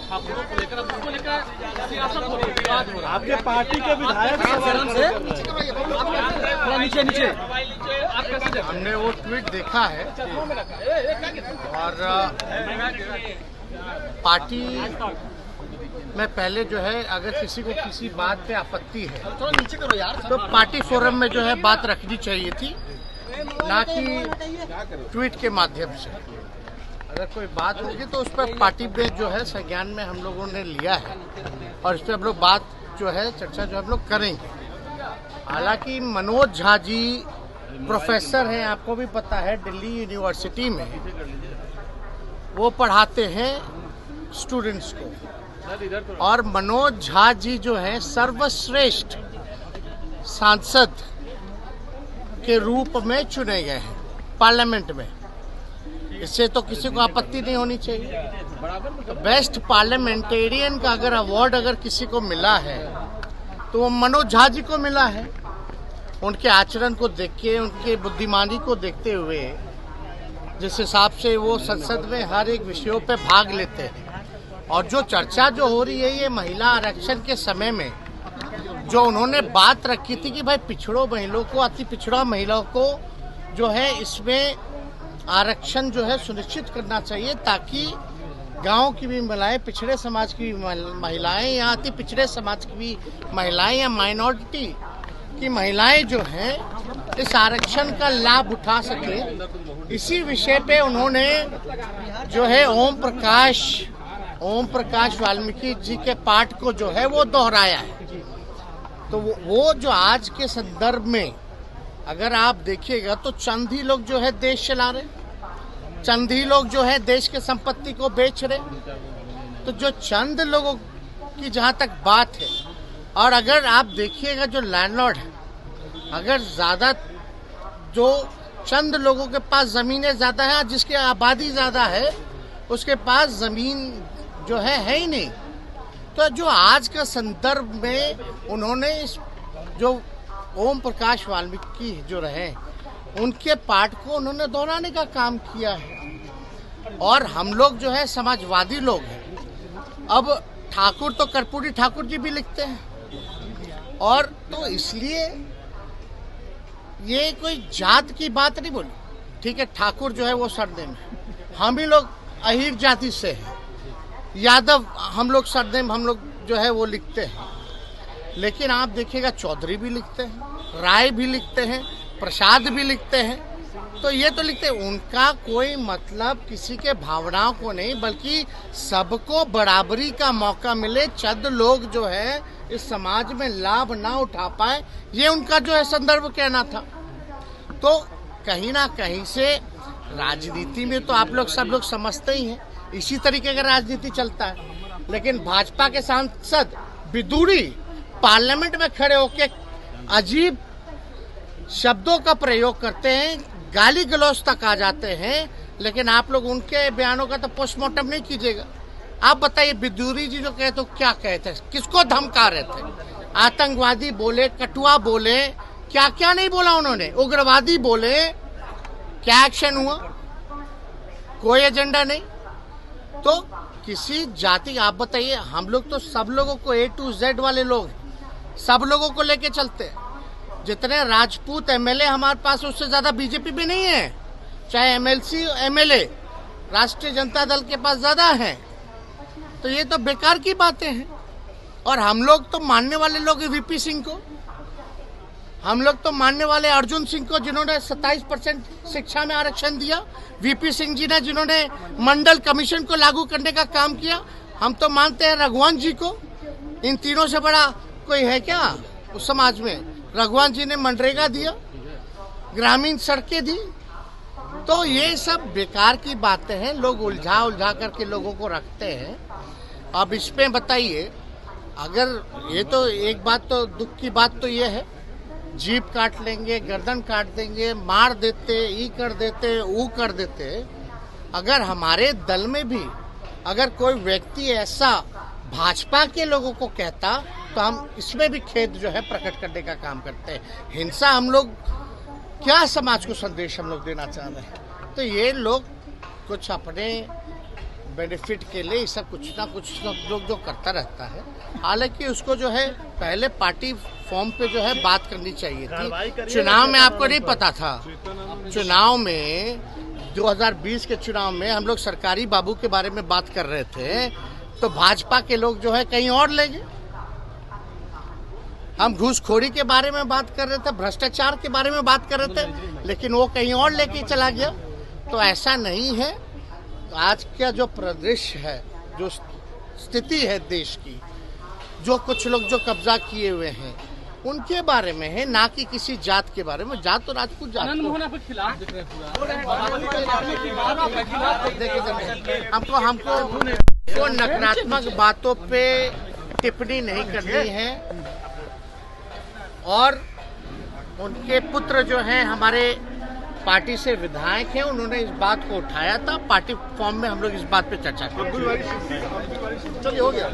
ठाकुरों को लेकर, अब उसको लेकर सियासत हो रही है, विवाद हो रहा है। आपके पार्टी के विधायक थोड़ा नीचे नीचे आप कैसे देखते हैं? हमने वो ट्वीट देखा है और पार्टी में पहले जो है अगर किसी को किसी बात पे आपत्ति है थोड़ा नीचे करो यार। तो पार्टी फोरम में जो है बात रखनी चाहिए थी, ना कि ट्वीट के माध्यम से। अगर कोई बात होगी तो उस पर पार्टी में जो है संज्ञान में हम लोगों ने लिया है और इस पर हम लोग बात जो है चर्चा जो हम लोग करेंगे। हालांकि मनोज झा जी प्रोफेसर हैं, आपको भी पता है, दिल्ली यूनिवर्सिटी में वो पढ़ाते हैं स्टूडेंट्स को, और मनोज झा जी जो है सर्वश्रेष्ठ सांसद के रूप में चुने गए हैं पार्लियामेंट में। इससे तो किसी को आपत्ति नहीं होनी चाहिए। बेस्ट पार्लियामेंटेरियन का अगर अवार्ड अगर किसी को मिला है तो वो मनोज झा जी को मिला है। उनके आचरण को देख के, उनके बुद्धिमानी को देखते हुए, जिस हिसाब से वो संसद में हर एक विषयों पे भाग लेते हैं, और जो चर्चा जो हो रही है ये महिला आरक्षण के समय में जो उन्होंने बात रखी थी कि भाई पिछड़ों महिलाओं को, अति पिछड़ा महिलाओं को जो है इसमें आरक्षण जो है सुनिश्चित करना चाहिए, ताकि गांव की भी महिलाएं, पिछड़े समाज की भी महिलाएं या अति पिछड़े समाज की भी महिलाएं या माइनॉरिटी की महिलाएं जो हैं इस आरक्षण का लाभ उठा सके। इसी विषय पे उन्होंने जो है ओम प्रकाश वाल्मीकि जी के पाठ को जो है वो दोहराया है। तो वो जो आज के संदर्भ में अगर आप देखिएगा तो चंद ही लोग जो है देश चला रहे, चंद ही लोग जो है देश के संपत्ति को बेच रहे। तो जो चंद लोगों की जहाँ तक बात है, और अगर आप देखिएगा जो लैंडलॉर्ड है, अगर ज़्यादा जो चंद लोगों के पास ज़मीनें ज़्यादा है, जिसकी आबादी ज़्यादा है, उसके पास ज़मीन जो है ही नहीं। तो जो आज का संदर्भ में उन्होंने इस जो ओम प्रकाश वाल्मीकि जो रहे उनके पाठ को उन्होंने दोहराने का काम किया है। और हम लोग जो है समाजवादी लोग हैं। अब ठाकुर तो कर्पूरी ठाकुर जी भी लिखते हैं, और तो इसलिए ये कोई जात की बात नहीं बोली। ठीक है, ठाकुर जो है वो सरनेम है, हम ही लोग अहीर जाति से हैं, यादव हम लोग सरनेम हम लोग जो है वो लिखते हैं। लेकिन आप देखिएगा चौधरी भी लिखते हैं, राय भी लिखते हैं, प्रसाद भी लिखते हैं। तो ये तो लिखते हैं, उनका कोई मतलब किसी के भावनाओं को नहीं, बल्कि सबको बराबरी का मौका मिले, चंद लोग जो है इस समाज में लाभ ना उठा पाए, ये उनका जो है संदर्भ कहना था। तो कहीं ना कहीं से राजनीति में तो आप लोग सब लोग समझते ही हैं, इसी तरीके का राजनीति चलता है। लेकिन भाजपा के सांसद विदुरी पार्लियामेंट में खड़े होकर अजीब शब्दों का प्रयोग करते हैं, गाली गलौज तक आ जाते हैं। लेकिन आप लोग उनके बयानों का तो पोस्टमार्टम नहीं कीजिएगा। आप बताइए, विदुरी जी जो कहे तो क्या कहते, किसको धमका रहे थे? आतंकवादी बोले, कटुआ बोले, क्या क्या नहीं बोला उन्होंने, उग्रवादी बोले। क्या एक्शन हुआ? कोई एजेंडा नहीं। तो किसी जाति, आप बताइए, हम लोग तो सब लोगों को A to Z वाले लोग सब लोगों को लेके चलते हैं। जितने राजपूत एमएलए हमारे पास, उससे ज्यादा बीजेपी भी नहीं है। चाहे एमएलसी एमएलए राष्ट्रीय जनता दल के पास ज्यादा है। तो ये तो बेकार की बातें हैं। और हम लोग तो मानने वाले लोग वीपी सिंह को, हम लोग तो मानने वाले अर्जुन सिंह को, जिन्होंने 27% शिक्षा में आरक्षण दिया, वीपी सिंह जी ने जिन्होंने मंडल कमीशन को लागू करने का काम किया। हम तो मानते हैं रघुवंश जी को। इन तीनों से बड़ा कोई है क्या उस समाज में? रघुवंश जी ने मनरेगा दिया, ग्रामीण सड़कें दी। तो ये सब बेकार की बातें हैं, लोग उलझा करके लोगों को रखते हैं। अब इस पे बताइए, अगर ये तो एक बात, तो दुख की बात तो ये है, जीभ काट लेंगे, गर्दन काट देंगे, मार देते, ई कर देते, ऊ कर देते। अगर हमारे दल में भी अगर कोई व्यक्ति ऐसा भाजपा के लोगों को कहता, तो हम इसमें भी खेद जो है प्रकट करने का काम करते हैं। हिंसा हम लोग क्या समाज को संदेश हम लोग देना चाह रहे हैं? तो ये लोग कुछ अपने बेनिफिट के लिए ये सब कुछ ना कुछ सब लोग जो करता रहता है। हालांकि उसको जो है पहले पार्टी फॉर्म पे जो है बात करनी चाहिए थी। चुनाव में आपको नहीं पता था, चुनाव में 2020 के चुनाव में हम लोग सरकारी बाबू के बारे में बात कर रहे थे तो भाजपा के लोग जो है कहीं और ले गए। हम घूसखोरी के बारे में बात कर रहे थे, भ्रष्टाचार के बारे में बात कर रहे थे, लेकिन वो कहीं और लेके चला गया। तो ऐसा नहीं है। आज का जो परिदृश्य है, जो स्थिति है देश की, जो कुछ लोग जो कब्जा किए हुए हैं उनके बारे में है, ना कि किसी जात के बारे में। जात तो राजपूत जात आपके खिलाफ दिख रहे हैं। हमको नकारात्मक बातों पे टिप्पणी नहीं करनी है। और उनके पुत्र जो हैं हमारे पार्टी से विधायक हैं, उन्होंने इस बात को उठाया था। पार्टी फॉर्म में हम लोग इस बात पे चर्चा की। चलिए हो गया।